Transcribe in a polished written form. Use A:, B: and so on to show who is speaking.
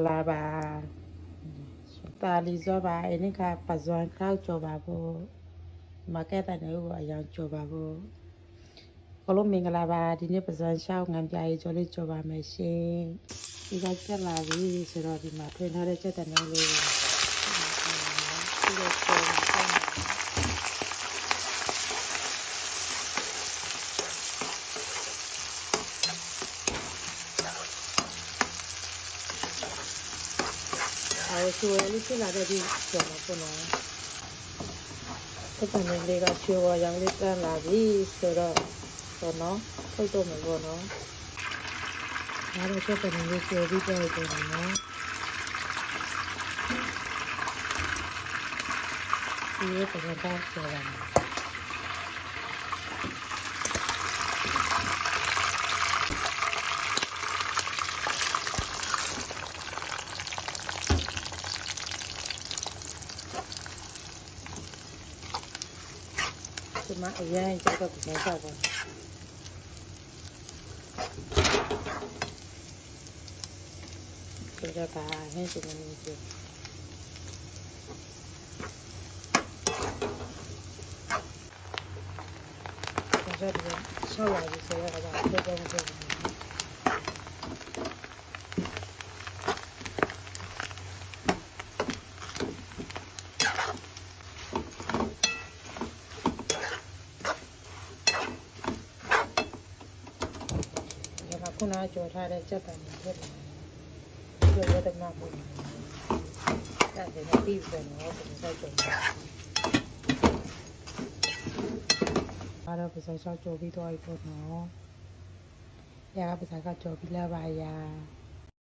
A: လာပါတာလီဇောပါအင်းကပဇွန်ကောက်ကြော်ပါဖို့မာကက်တန်ကိုအယောင်ကြော်ပါဖို့ခလုံးမင်္ဂလာပါဒီနေ့ပဇွန်ရှောက်ငံပြားရေးကြော်လေးကြော်ပါမယ်ရှင်ဒီကကျက်လာပြီဆိုတော့ဒီမှာထွင်ထားတဲ့ကျက်တန်လေးဒီလိုကြော်ဆွေလေးဖြစ်လာတဲ့ဒီကြော်မှာပေါ့နော်တက်တန်လေးကချိုးရောင်လေးတန်းလာပြီဆိုတော့ပေါ့နော်ထုတ်တော့မယ်ပေါ့နော်ဒါတော့တက်တန်လေးချိုးပြီးတော့ပြန်နော်ဒီရဲ့ပတ်သက်တာဆိုတော့ဒီမှာအရင်ကျတော့ပြန်စားပါဒီတော့ပါဟင်းစနေနေပြီဒါကြတော့ဆောက်လာပြီဆိုတော့တော့ပြောတော့ပြောခုနကြော်ထားတဲ့စက်တန်တွေဖြစ်တယ်။ဒီလိုရတဲ့မှာပေါ့။ဒါလည်းပြီးပြီနော်ဒီစက်ကြော်။အားတော့ပစံလျှောက်ကြော်ပြီးတော့ပေါ့နော်။ညာကပစံကကြော်ပြီးလာပါရာ။